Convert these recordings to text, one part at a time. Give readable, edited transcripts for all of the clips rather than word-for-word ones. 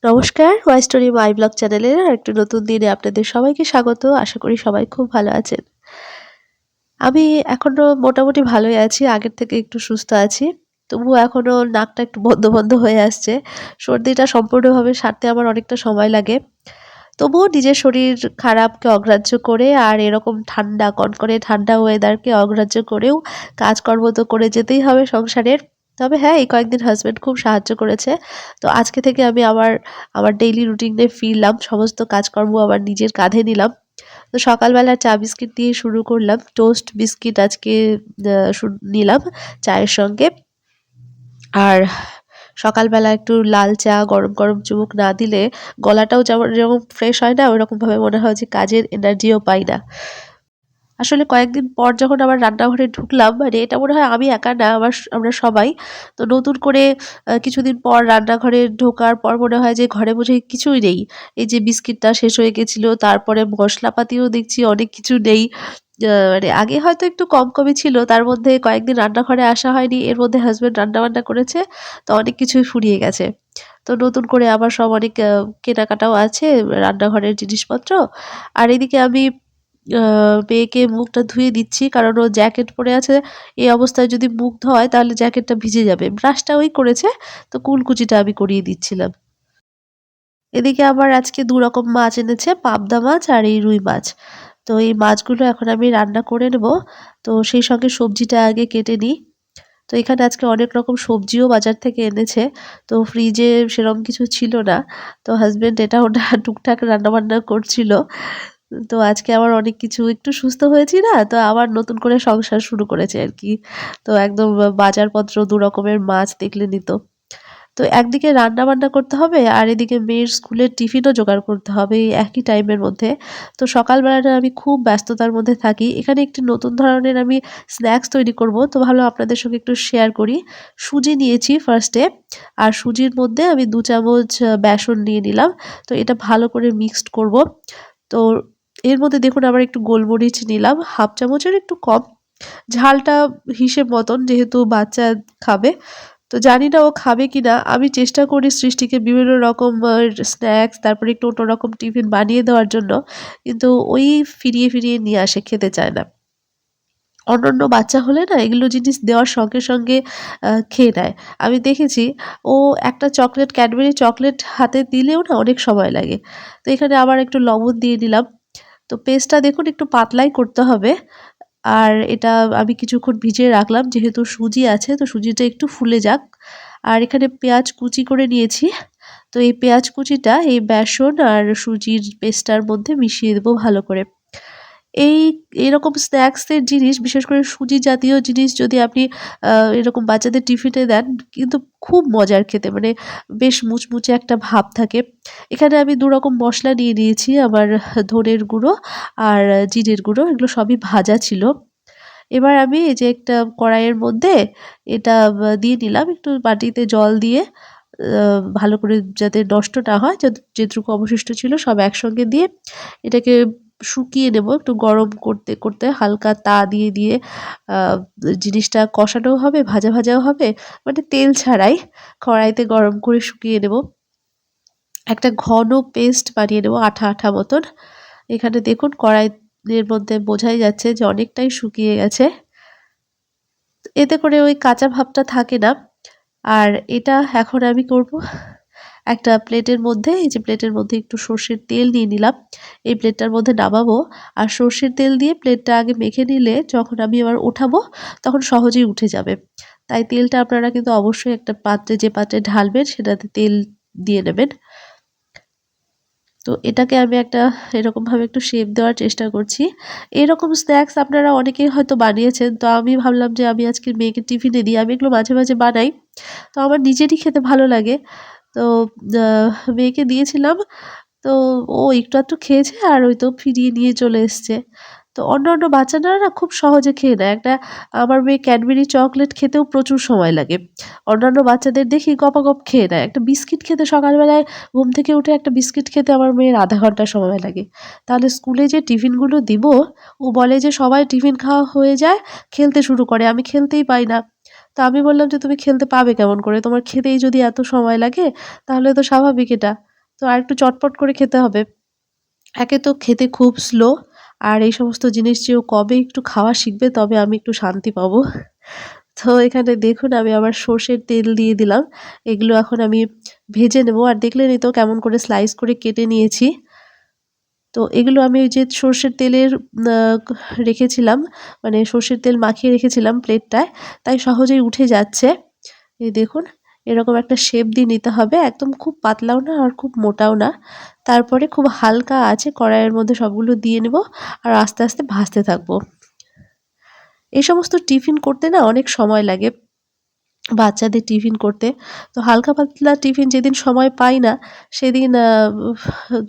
নমস্কার, my story my blog চ্যানেলের আরেকটি নতুন দিনে আপনাদের সবাইকে স্বাগত। আশা করি সবাই খুব ভালো আছেন। আমি এখনো মোটামুটি ভালোই আছি। আগের থেকে একটু সুস্থ আছি। তবুও এখনো নাকটা একটু বন্ধ, বন্ধ হয়ে আসছে। সর্দিটা সম্পূর্ণভাবে সারতে আমার অনেকটা সময় লাগে। তবুও নিজের শরীর খারাপকে অগ্রাহ্য করে আর এরকম ঠান্ডা কনকনে ঠান্ডা ওয়েদারকে অগ্রাহ্য করেও কাজকর্ম তো করে যেতেই হবে সংসারের। তবে হ্যাঁ, এই কয়েকদিন হাসব্যান্ড খুব সাহায্য করেছে। তো আজকে থেকে আমি আবার আমার ডেইলি রুটিনে ফিরলাম। সমস্ত কাজকর্ম আবার নিজের কাঁধে নিলাম। তো সকালবেলা চা বিস্কিট দিয়ে শুরু করলাম। টোস্ট বিস্কিট আজকে নিলাম চায়ের সঙ্গে। আর সকালবেলা একটু লাল চা গরম, গরম চুমুক না দিলে গলাটাও যেমন ফ্রেশ হয় না, ওইরকমভাবে মনে হয় যে কাজের এনার্জিও পাই না। আসলে কয়েকদিন পর যখন আবার রান্নাঘরে ঢুকলাম, মানে এটা মনে হয় আমি একা না, আমরা সবাই। তো নতুন করে কিছুদিন পর রান্নাঘরে ঢোকার পর মনে হয় যে ঘরে বোধহয় কিছুই নেই। এই যে বিস্কিটটা শেষ হয়ে গেছিল, তারপরে মশলাপাতিও দেখছি অনেক কিছু নেই। মানে আগে হয়তো একটু কমই ছিল, তার মধ্যে কয়েকদিন রান্নাঘরে আসা হয়নি। এর মধ্যে হাসব্যান্ড রান্না-বান্না করেছে, তো অনেক কিছুই ফুরিয়ে গেছে। তো নতুন করে আবার সব অনেক কেনাকাটাও আছে, রান্নাঘরের জিনিসপত্র। আর এদিকে আমি আ মেয়েকে মুখটা ধুয়ে দিচ্ছি। কারণ ও জ্যাকেট পরে আছে। এই অবস্থায় যদি মুখ ধোয় তাহলে জ্যাকেটটা ভিজে যাবে। ব্রাশটা ওই করেছে, তো কুলকুচিটা আমি করিয়ে দিচ্ছিলাম। এদিকে আবার আজকে ২ রকম মাছ এনেছে, পাবদা মাছ আর এই রুই মাছ। তো এই মাছগুলো এখন আমি রান্না করে নেব। তো সেই সঙ্গে সবজিটা আগে কেটে নিই। তো এখানে আজকে অনেক রকম সবজিও বাজার থেকে এনেছে। তো ফ্রিজে সেরকম কিছু ছিল না। তো হাসব্যান্ড এটা ওটা টুকটাক রান্নাবান্না করছিল। তো আজকে আবার অনেক কিছু একটু সুস্থ হয়েছি না? তো আবার নতুন করে সংসার শুরু করেছে আরকি। তো একদম বাজারপত্র ২ রকমের মাছ দেখলেনই তো। তো একদিকে রান্না-বান্না করতে হবে আর এদিকে মেয়ের স্কুলের টিফিনও জোগাড় করতে হবে এই একই টাইমের মধ্যে। তো সকালবেলাটা আমি খুব ব্যস্ততার মধ্যে থাকি। এখানে একটি নতুন ধরনের আমি স্ন্যাকস তৈরি করব। তো ভাবলাম আপনাদের সঙ্গে একটু শেয়ার করি। সুজি নিয়েছি ফার্স্ট এ। আর সুজির মধ্যে আমি ২ চামচ বেসন নিয়ে নিলাম। তো এটা ভালো করে মিক্সড করব। তো এর মধ্যে দেখুন আবার একটু গোলমরিচ নিলাম, ১/২ চামচের একটু কম। ঝালটা হিসেব মতন, যেহেতু বাচ্চা খাবে। তো জানি না ও খাবে কিনা। আমি চেষ্টা করি সৃষ্টিকে বিভিন্ন রকম স্ন্যাকস, তারপরে একটু অন্যরকম টিফিন বানিয়ে দেওয়ার জন্য। কিন্তু ওই ফিরিয়ে, ফিরিয়ে নিয়ে আসে, খেতে চায় না। অন্যান্য বাচ্চা হলে না এগুলো জিনিস দেওয়ার সঙ্গে, সঙ্গে খেয়ে নেয়। আমি দেখেছি ও একটা চকলেট, ক্যাডবেরি চকলেট হাতে দিলেও না অনেক সময় লাগে। তো এখানে আবার একটু লবণ দিয়ে দিলাম। তো পেস্টটা দেখুন একটু পাতলাই করতে হবে। আর এটা আমি কিছুক্ষণ ভিজিয়ে রাখলাম। যেহেতু সুজি আছে, তো সুজিটা একটু ফুলে যাক। আর এখানে পেঁয়াজ কুচি করে নিয়েছি। তো এই পেঁয়াজ কুচিটা এই বেসন আর সুজির পেস্টটার মধ্যে মিশিয়ে দেবো ভালো করে। এই এরকম স্ন্যাকস এর জিনিস, বিশেষ করে সুজি জাতীয় জিনিস যদি আপনি আ এরকম বাচ্চাদের টিফিনে দেন, কিন্তু খুব মজার খেতে। মানে বেশ মুচমুচে একটা ভাব থাকে। এখানে আমি ২ রকম মসলা নিয়ে নিয়েছি। আমার ধনের গুঁড়ো আর জিরের গুঁড়ো, এগুলো সবই ভাজা ছিল। এবার আমি এই যে একটা কড়াইয়ের মধ্যে এটা দিয়ে নিলাম, একটু বাটিতে জল দিয়ে ভালো করে যাতে নষ্ট না হয়, যেটুকু অবশিষ্ট ছিল সব একসঙ্গে দিয়ে এটাকে শুকিয়ে নেব। একটু গরম করতে, করতে হালকা তা দিয়ে, দিয়ে আ জিনিসটা কষানোও হবে, ভাজা, ভাজাও হবে। মানে তেল ছাড়াই কড়াইতে গরম করে শুকিয়ে নেব। একটা ঘন পেস্ট বানিয়ে নেব আঠা, আঠা মতন। এখানে দেখুন কড়াইয়ের মধ্যে বোঝাই যাচ্ছে যে অনেকটাই শুকিয়ে গেছে। এতে করে ওই কাঁচা ভাবটা থাকে না। আর এটা এখন আমি করব একটা প্লেটের মধ্যে, এই যে প্লেটের মধ্যে একটু সর্ষের তেল নিয়ে নিলাম। এই প্লেটটার মধ্যে নামাবো। আর সর্ষের তেল দিয়ে প্লেটটা আগে মেখে নিলে যখন আমি আবার ওঠাবো তখন সহজেই উঠে যাবে। তাই তেলটা আপনারা কিন্তু অবশ্যই একটা পাত্রে, যে পাত্রে ঢালবেন সেটাতে তেল দিয়ে নেবেন। তো এটাকে আমি একটা এরকমভাবে একটু শেপ দেওয়ার চেষ্টা করছি। এরকম স্ন্যাকস আপনারা অনেকেই হয়তো বানিয়েছেন। তো আমি ভাবলাম যে আমি আজকে মেয়েকে টিফিনে দিই। আমি এগুলো মাঝে, মাঝে বানাই। তো আমার নিজেরই খেতে ভালো লাগে। তো আ মেয়েকে দিয়েছিলাম। তো ও একটু আধটু খেয়েছে আর ওই তো ফিরিয়ে নিয়ে চলে এসছে। তো অন্যান্য বাচ্চারা না খুব সহজে খেয়ে নেয়। আমার মেয়ে ক্যাডবেরি চকোলেট খেতেও প্রচুর সময় লাগে। অন্যান্য বাচ্চাদের দেখি গপাগপ খেয়ে নেয়। একটা বিস্কিট খেতে সকালবেলায় ঘুম থেকে উঠে একটা বিস্কিট খেতে আমার মেয়ের ০.৫ ঘন্টা সময় লাগে। তাহলে স্কুলে যে টিফিনগুলো দিব, ও বলে যে সবাই টিফিন খাওয়া হয়ে যায়, খেলতে শুরু করে। আমি খেলতেই পাই না। তো আমি বললাম যে, "তুমি খেলতে পাবে কেমন করে? তোমার খেতেই যদি এত সময় লাগে, তাহলে তো স্বাভাবিক এটা।" তো আরেকটু চটপট করে খেতে হবে। একে তো খেতে খুব স্লো, আর এই সমস্ত জিনিস যে ও কবে একটু খাওয়া শিখবে তবে আমি একটু শান্তি পাবো। তো এখানে দেখুন আমি আবার সর্ষের তেল দিয়ে দিলাম। এগুলো এখন আমি ভেজে নেব। আর দেখলেনই তো কেমন করে স্লাইস করে কেটে নিয়েছি। তো এগুলো আমি ওই যে সর্ষের তেলের আ রেখেছিলাম, মানে সর্ষের তেল মাখিয়ে রেখেছিলাম প্লেটটায়, তাই সহজেই উঠে যাচ্ছে। এই দেখুন এরকম একটা শেপ দিয়ে নিতে হবে। একদম খুব পাতলাও না আর খুব মোটাও না। তারপরে খুব হালকা আঁচে কড়াইয়ের মধ্যে সবগুলো দিয়ে নেব আর আস্তে, আস্তে ভাজতে থাকবো। এই সমস্ত টিফিন করতে না অনেক সময় লাগে। বাচ্চাদের টিফিন করতে। তো হালকা পাতলা টিফিন যেদিন সময় পাই না, সেদিন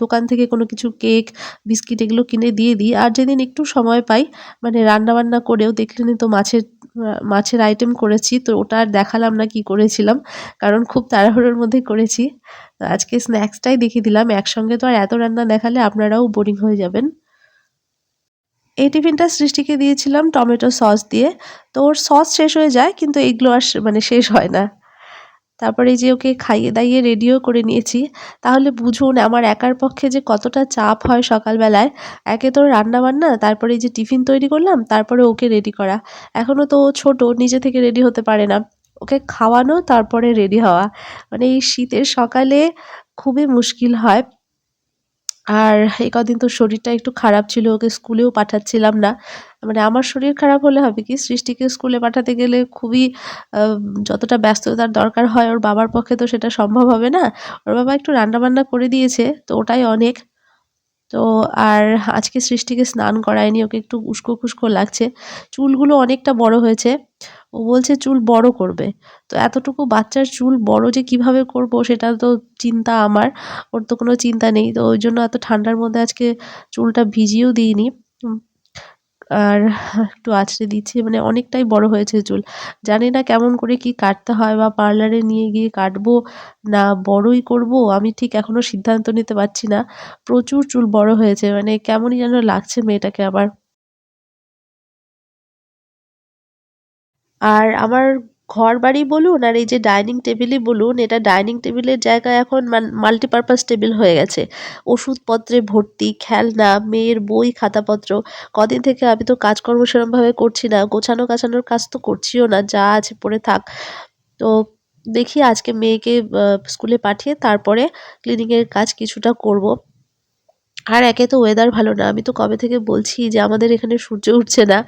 দোকান থেকে কোনো কিছু কেক, বিস্কিট এগুলো কিনে দিয়ে দিই। আর যেদিন একটু সময় পাই, মানে রান্না-বান্না করেও দেখলেনই তো মাছের আইটেম করেছি। তো ওটা আর দেখালাম না কি করেছিলাম। কারণ খুব তাড়াহুড়োর মধ্যে করেছি। তো আজকে স্ন্যাক্সটাই দেখিয়ে দিলাম। একসঙ্গে তো আর এত রান্না দেখালে আপনারাও বোরিং হয়ে যাবেন। এই টিফিনটা সৃষ্টিকে দিয়েছিলাম টমেটো সস দিয়ে। তো ওর সস শেষ হয়ে যায় কিন্তু এগুলো আর মানে শেষ হয় না। তারপরে এই যে ওকে খাইয়ে-দাইয়ে রেডিও করে নিয়েছি। তাহলে বুঝুন আমার একার পক্ষে যে কতটা চাপ হয় সকালবেলায়। একে তো রান্না-বান্না, তারপরে এই যে টিফিন তৈরি করলাম, তারপরে ওকে রেডি করা। এখনো তো ও ছোট, নিজে থেকে রেডি হতে পারে না। ওকে খাওয়ানো তারপরে রেডি হওয়া। মানে এই শীতের সকালে খুবই মুশকিল হয়। আর এই কদিন তো শরীরটা একটু খারাপ ছিল, ওকে স্কুলেও পাঠাচ্ছিলাম না। মানে আমার শরীর খারাপ হলে হবে কি, সৃষ্টিকে স্কুলে পাঠাতে গেলে খুবই আ যতটা ব্যস্ততার দরকার হয় ওর বাবার পক্ষে তো সেটা সম্ভব হবে না। ওর বাবা একটু রান্না-বান্না করে দিয়েছে, তো ওটাই অনেক। তো আর আজকে সৃষ্টিকে স্নান করাইনি, ওকে একটু উস্কো-খুস্কো লাগছে। চুলগুলো অনেকটা বড় হয়েছে। ও বলছে চুল বড় করবে। তো এতটুকু বাচ্চার চুল বড় যে কিভাবে করব সেটা তো চিন্তা আমার। ওর তো কোনো চিন্তা নেই। তো ওইজন্য এত ঠান্ডার মধ্যে আজকে চুলটা ভিজিয়েও দিইনি। উম আর একটু আঁচড়ে দিচ্ছি, মানে অনেকটাই বড় হয়েছে চুল। জানি না কেমন করে কি কাটতে হয় বা পার্লারে নিয়ে গিয়ে কাটবো না বড়ই করবো, আমি ঠিক এখনো সিদ্ধান্ত নিতে পারছি না। প্রচুর চুল বড় হয়েছে, মানে কেমনই যেন লাগছে মেয়েটাকে আমার। আর আমার ঘরবাড়ি বলুন আর এই যে ডাইনিং টেবিলই বলুন, এটা ডাইনিং টেবিলের জায়গায় এখন মাল্টিপারপাস টেবিল হয়ে গেছে। ওষুধপত্রে ভর্তি, খেলনা, মেয়ের বই, খাতাপত্র। কদিন থেকে আমি তো কাজকর্ম সেরমভাবে করছি না। গোছানো-গাছানোর কাজ তো করছিও না। যা আছে পড়ে থাক। তো দেখি আজকে মেয়েকে স্কুলে পাঠিয়ে তারপরে ক্লিনিং এর কাজ কিছুটা করব। আর একে তো ওয়েদার ভালো না। আমি তো কবে থেকে বলছি যে আমাদের এখানে সূর্য উঠছে না।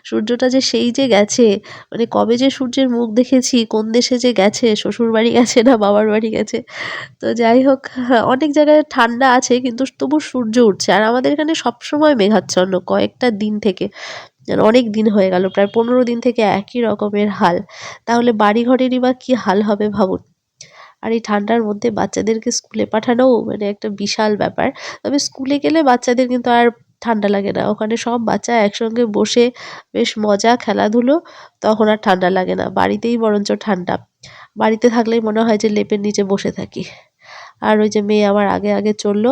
সূর্যটা যে সেই যে গেছে, মানে কবে যে সূর্যের মুখ দেখেছি, কোন দেশে যে গেছে, শ্বশুরবাড়ি গেছে না বাবার বাড়ি গেছে। তো যাই হোক, অনেক জায়গায় ঠান্ডা আছে কিন্তু তবু সূর্য উঠছে। আর আমাদের এখানে সবসময় মেঘাচ্ছন্ন কয়েকটা দিন থেকে। যেন অনেক দিন হয়ে গেল। প্রায় ১৫ দিন থেকে একই রকমের হাল। তাহলে বাড়িঘরেরই বা কি হাল হবে ভাবুন। আর এই ঠান্ডার মধ্যে বাচ্চাদেরকে স্কুলে পাঠানোও মানে একটা বিশাল ব্যাপার। তবে স্কুলে গেলে বাচ্চাদের কিন্তু আর ঠান্ডা লাগে না। ওখানে সব বাচ্চা একসঙ্গে বসে বেশ মজা, খেলাধুলো, তখন আর ঠান্ডা লাগে না। বাড়িতেই বরঞ্চ ঠান্ডা। বাড়িতে থাকলেই মনে হয় যে লেপের নিচে বসে থাকি। আর ওই যে মেয়ে আমার আগে, আগে চলল।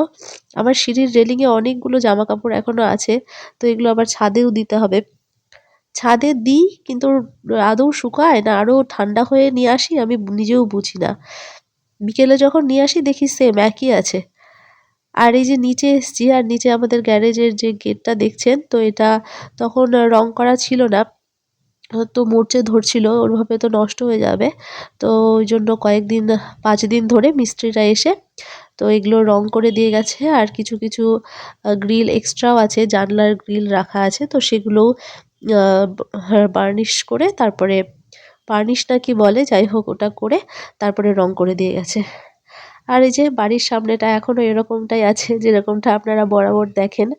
আমার সিঁড়ির রেলিংয়ে অনেকগুলো জামাকাপড় এখনো আছে। তো এগুলো আবার ছাদেও দিতে হবে। ছাদে দিই কিন্তু আদৌ শুকায় না আরো ঠান্ডা হয়ে নিয়ে আসি আমি নিজেও বুঝি না। বিকেলে যখন নিয়ে আসি দেখি সেম একই আছে। আর এই যে নিচে এসছি আর নিচে আমাদের গ্যারেজের যে গেটটা দেখছেন, তো এটা তখন রং করা ছিল না। তো মরচে ধরছিল, ওভাবে তো নষ্ট হয়ে যাবে। তো ওইজন্য কয়েকদিন ৫ দিন ধরে মিস্ত্রিরা এসে তো এগুলো রং করে দিয়ে গেছে। আর কিছু, কিছু গ্রিল এক্সট্রাও আছে, জানলার গ্রিল রাখা আছে। তো সেগুলোও আ বার্নিশ করে তারপরে বার্নিশ না কি বলে? যাই হোক ওটা করে তারপরে রং করে দিয়ে গেছে। আর এই যে বাড়ির সামনেটা এখনো এরকমটাই আছে যেরকমটা আপনারা বরাবর দেখেন।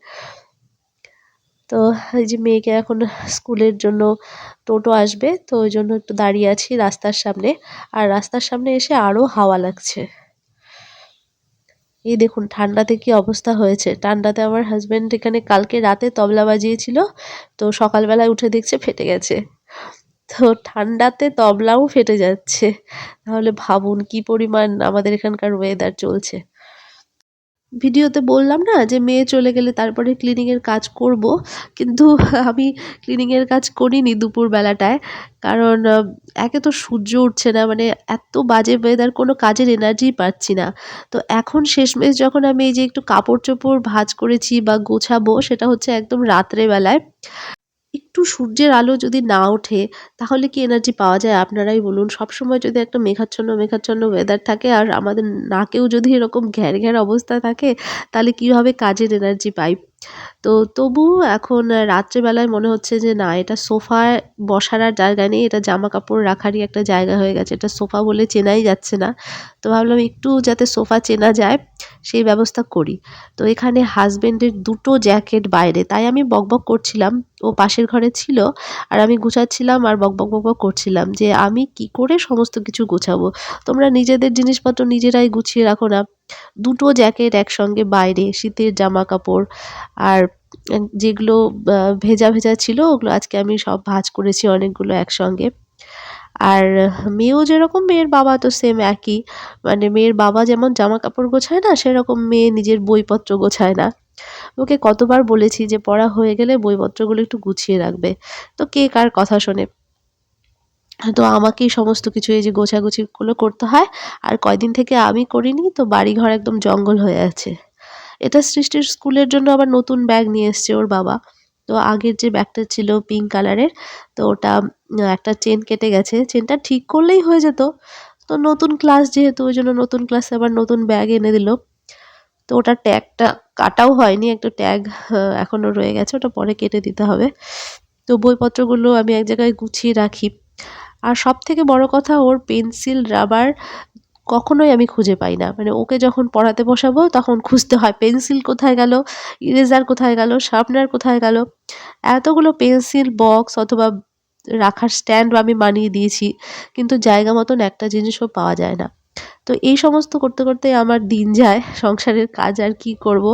তো এই যে মেয়েকে এখন স্কুলের জন্য টোটো আসবে, তো ওইজন্য একটু দাঁড়িয়ে আছি রাস্তার সামনে। আর রাস্তার সামনে এসে আরো হাওয়া লাগছে। এই দেখুন ঠান্ডাতে কি অবস্থা হয়েছে। ঠান্ডাতে আমার হাসব্যান্ড এখানে কালকে রাতে তবলা বাজিয়েছিল। তো সকালবেলায় উঠে দেখছে ফেটে গেছে। তো ঠান্ডাতে তবলাও ফেটে যাচ্ছে। তাহলে ভাবুন কি পরিমাণ আমাদের এখানকার ওয়েদার চলছে। ভিডিওতে বললাম না যে মেয়ে চলে গেলে তারপরে ক্লিনিংয়ের কাজ করব। কিন্তু আমি ক্লিনিংয়ের কাজ করিনি দুপুর বেলাটায়। কারণ একে তো সূর্য উঠছে না, মানে এত বাজে ওয়েদার, কোনো কাজের এনার্জিই পাচ্ছি না। তো এখন শেষমেশ যখন আমি এই যে একটু কাপড়-চোপড় ভাঁজ করেছি বা গোছাবো, সেটা হচ্ছে একদম রাত্রে বেলায়। একটু সূর্যের আলো যদি না ওঠে তাহলে কি এনার্জি পাওয়া যায় আপনারাই বলুন? সবসময় যদি একটা মেঘাচ্ছন্ন, মেঘাচ্ছন্ন ওয়েদার থাকে আর আমাদের নাকেও যদি এরকম ঘ্যার, ঘ্যার অবস্থা থাকে তাহলে কিভাবে কাজের এনার্জি পাই? তো তবুও এখন রাত্রেবেলায় মনে হচ্ছে যে না, এটা সোফায় বসার আর জায়গা নেই। এটা জামাকাপড় রাখারই একটা জায়গা হয়ে গেছে। এটা সোফা বলে চেনাই যাচ্ছে না। তো ভাবলাম একটু যাতে সোফা চেনা যায় সেই ব্যবস্থা করি। তো এখানে হাসব্যান্ডের ২ টো জ্যাকেট বাইরে। তাই আমি বকবক করছিলাম। ও পাশের ঘরে ছিল। আর আমি গুছাচ্ছিলাম আর বকবক, বকবক করছিলাম যে আমি কি করে সমস্ত কিছু গোছাবো? তোমরা নিজেদের জিনিসপত্র নিজেরাই গুছিয়ে রাখো না। ২ টো জ্যাকেট একসঙ্গে বাইরে, শীতের জামাকাপড় আর যেগুলো ভেজা, ভেজা ছিল ওগুলো আজকে আমি সব ভাঁজ করেছি অনেকগুলো একসঙ্গে। আর মেয়েও যেরকম, মেয়ের বাবা তো সেম একই। মানে মেয়ের বাবা যেমন জামাকাপড় গোছায় না, সেরকম মেয়ে নিজের বইপত্র গোছায় না। ওকে কতবার বলেছি যে পড়া হয়ে গেলে বইপত্রগুলো একটু গুছিয়ে রাখবে। তো কে কার কথা শোনে? তো আমাকেই সমস্ত কিছু এই যে গোছাগুছিগুলো করতে হয়। আর কয়দিন থেকে আমি করিনি, তো বাড়িঘর একদম জঙ্গল হয়ে আছে। এটা সৃষ্টির স্কুলের জন্য আবার নতুন ব্যাগ নিয়ে এসছে ওর বাবা। তো আগের যে ব্যাগটা ছিল পিঙ্ক কালারের, তো ওটা একটা চেন কেটে গেছে। চেনটা ঠিক করলেই হয়ে যেত। তো নতুন ক্লাস যেহেতু ওইজন্য নতুন ক্লাসে আবার নতুন ব্যাগ এনে দিল। তো ওটার ট্যাগটা কাটাও হয়নি। একটা ট্যাগ এখনো রয়ে গেছে। ওটা পরে কেটে দিতে হবে। তো বইপত্রগুলো আমি এক জায়গায় গুছিয়ে রাখি। আর সবথেকে বড় কথা, ওর পেন্সিল, রাবার কখনোই আমি খুঁজে পাই না। মানে ওকে যখন পড়াতে বসাবো তখন খুঁজতে হয় পেন্সিল কোথায় গেল, ইরেজার কোথায় গেল, শার্পনার কোথায় গেল। এতগুলো পেন্সিল বক্স অথবা রাখার স্ট্যান্ড আমি বানিয়ে দিয়েছি। কিন্তু জায়গা মতন একটা জিনিসও পাওয়া যায় না। তো এই সমস্ত করতে, করতে আমার দিন যায়। সংসারের কাজ আর কি করব?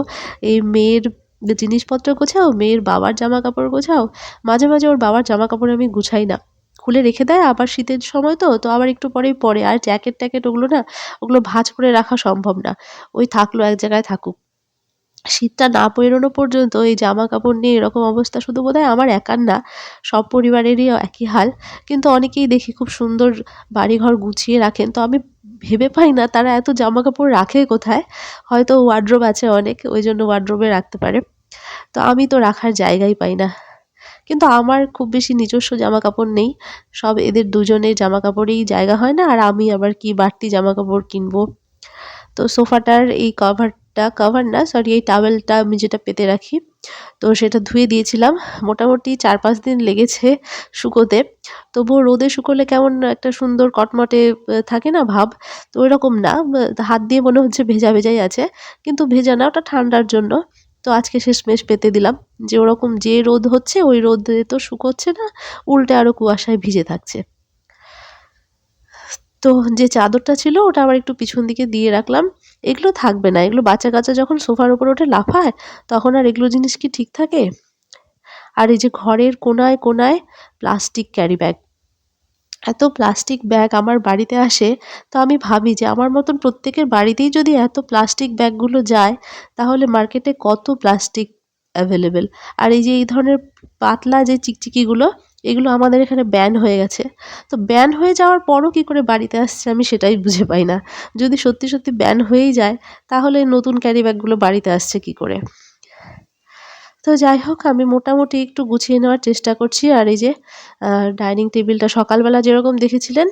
এই মেয়ের জিনিসপত্র গোছাও, মেয়ের বাবার জামাকাপড় গোছাও। মাঝে, মাঝে ওর বাবার জামাকাপড় আমি গুছাই না। খুলে রেখে দেয়, আবার শীতের সময় তো আবার একটু পরেই পরে। আর জ্যাকেট-ট্যাকেট ওগুলো না, ওগুলো ভাঁজ করে রাখা সম্ভব না। ওই থাকলো এক জায়গায় থাকুক। শীতটা না পেরোনো পর্যন্ত এই জামাকাপড় নিয়ে এরকম অবস্থা শুধু বোধহয় আমার একার না, সব পরিবারেরই একই হাল। কিন্তু অনেকেই দেখি খুব সুন্দর বাড়িঘর গুছিয়ে রাখেন। তো আমি ভেবে পাই না তারা এত জামাকাপড় রাখে কোথায়? হয়তো ওয়ারড্রোব আছে অনেক, ওইজন্য ওয়ারড্রোবে রাখতে পারে। তো আমি তো রাখার জায়গাই পাই না। কিন্তু আমার খুব বেশি নিজস্ব জামাকাপড় নেই। সব এদের দুজনের জামাকাপড়েই জায়গা হয় না। আর আমি আবার কি বাড়তি জামাকাপড় কিনবো? তো সোফাটার এই কভারটা, কভার না সরি, এই টাওয়েলটা আমি যেটা পেতে রাখি, তো সেটা ধুয়ে দিয়েছিলাম। মোটামুটি ৪-৫ দিন লেগেছে শুকোতে। তবুও রোদে শুকোলে কেমন একটা সুন্দর কটমটে থাকে না ভাব? তো ওইরকম না। হাত দিয়ে মনে হচ্ছে ভেজা, ভেজাই আছে। কিন্তু ভেজা না, ওটা ঠান্ডার জন্য। তো আজকে শেষমেশ পেতে দিলাম। যে ওরকম যে রোদ হচ্ছে ওই রোদে তো শুকোচ্ছে না, উল্টে আরো কুয়াশায় ভিজে থাকছে। তো যে চাদরটা ছিল ওটা আবার একটু পিছন দিকে দিয়ে রাখলাম। এগুলো থাকবে না। এগুলো বাচ্চা-কাচ্চা যখন সোফার উপরে উঠে লাফায়, তখন আর এগুলো জিনিস কি ঠিক থাকে? আর এই যে ঘরের কোণায়, কোণায় প্লাস্টিক ক্যারি ব্যাগ। এত প্লাস্টিক ব্যাগ আমার বাড়িতে আসে, তো আমি ভাবি যে আমার মতন প্রত্যেকের বাড়িতেই যদি এত প্লাস্টিক ব্যাগগুলো যায়, তাহলে মার্কেটে কত প্লাস্টিক অ্যাভেলেবেল। আর এই যে এই ধরনের পাতলা যে চিকচিকিগুলো, এগুলো আমাদের এখানে ব্যান হয়ে গেছে। তো ব্যান হয়ে যাওয়ার পরও কি করে বাড়িতে আসছে আমি সেটাই বুঝে পাই না। যদি সত্যি, সত্যি ব্যান হয়েই যায়, তাহলে নতুন ক্যারি ব্যাগগুলো বাড়িতে আসছে কি করে? তো যাই হোক, আমি মোটামুটি একটু গুছিয়ে নেওয়ার চেষ্টা করছি। আর এই যে আ ডাইনিং টেবিলটা সকালবেলা যেরকম দেখেছিলেন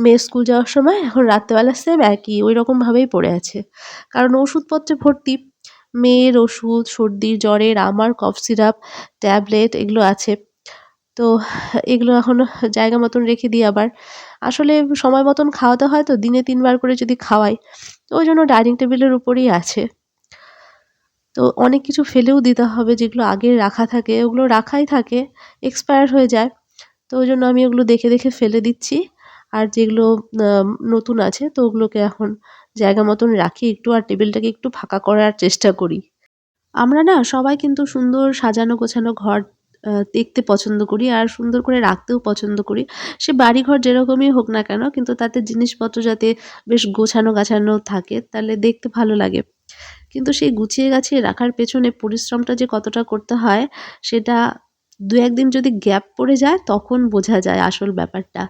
মেয়ে স্কুল যাওয়ার সময়, এখন রাত্রেবেলা সেম একই ঐরকম ভাবেই পড়ে আছে। কারণ ওষুধপত্রে ভর্তি। মেয়ের ওষুধ, সর্দি, জ্বরের, আমার কফ সিরাপ, ট্যাবলেট এগুলো আছে। তো এগুলো এখনো জায়গা মতন রেখে দিই আবার। আসলে সময় মতন খাওয়াতে হয় তো, দিনে ৩ বার করে যদি খাওয়াই, তো ওইজন্য ডাইনিং টেবিলের উপরেই আছে। তো অনেক কিছু ফেলেও দিতে হবে যেগুলো আগে রাখা থাকে, ওগুলো রাখাই থাকে, এক্সপায়ার হয়ে যায়। তো ওইজন্য আমি ওগুলো দেখে, দেখে ফেলে দিচ্ছি। আর যেগুলো আ নতুন আছে তো ওগুলোকে এখন জায়গা মতন রাখি একটু, আর টেবিলটাকে একটু ফাঁকা করার চেষ্টা করি। আমরা না সবাই কিন্তু সুন্দর সাজানো গোছানো ঘর দেখতে পছন্দ করি আর সুন্দর করে রাখতেও পছন্দ করি। সে বাড়িঘর যেরকমই হোক না কেন, কিন্তু তাতে জিনিসপত্র যাতে বেশ গোছানো গাছানো থাকে তাহলে দেখতে ভালো লাগে। কিন্তু সেই গুছিয়ে গাছিয়ে রাখার পেছনে পরিশ্রমটা যে কতটা করতে হয় সেটা ২-১ দিন যদি গ্যাপ পড়ে যায় তখন বোঝা যায় আসল ব্যাপারটা।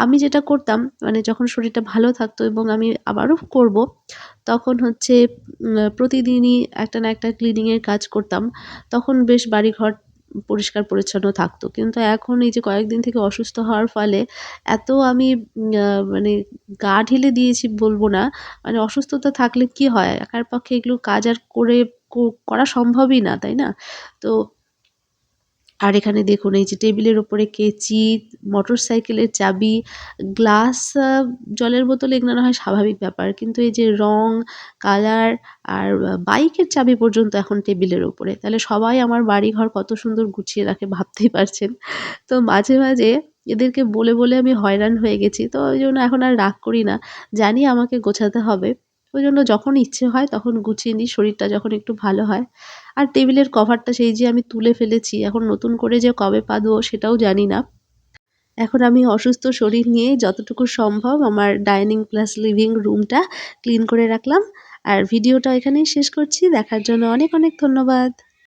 আমি যেটা করতাম মানে যখন শরীরটা ভালো থাকতো এবং আমি আবারও করব, তখন হচ্ছে প্রতিদিনই একটা না একটা ক্লিনিং এর কাজ করতাম। তখন বেশ বাড়িঘর পরিষ্কার পরিচ্ছন্ন থাকতো। কিন্তু এখন এই যে কয়েকদিন থেকে অসুস্থ হওয়ার ফলে এত আমি মানে গা ঢেলে দিয়েছি বলব না। মানে অসুস্থতা থাকলে কি হয়? একার পক্ষে এগুলো কাজ আর করে করা সম্ভবই না, তাই না? তো আর এখানে দেখুন এই যে টেবিলের উপরে কেচি, মোটরসাইকেলের চাবি, গ্লাস, জলের বোতল এগুলো না হয় স্বাভাবিক ব্যাপার। কিন্তু এই যে রং, কালার আর বাইকের চাবি পর্যন্ত এখন টেবিলের উপরে। তাহলে সবাই আমার বাড়িঘর কত সুন্দর গুছিয়ে রাখে ভাবতেই পারছেন। তো মাঝে, মাঝে এদেরকে বলে, বলে আমি হয়রান হয়ে গেছি। তো ওইজন্য এখন আর রাগ করি না। জানি আমাকে গোছাতে হবে। ওইজন্য যখন ইচ্ছে হয় তখন গুছিয়ে নিই, শরীরটা যখন একটু ভালো হয়। আর টেবিলের কভারটা সেই যে আমি তুলে ফেলেছি, এখন নতুন করে যে কবে পাতবো সেটাও জানি না। এখন আমি অসুস্থ শরীর নিয়ে যতটুকু সম্ভব আমার ডাইনিং প্লাস লিভিং রুমটা ক্লিন করে রাখলাম। আর ভিডিওটা এখানেই শেষ করছি। দেখার জন্য অনেক, অনেক ধন্যবাদ।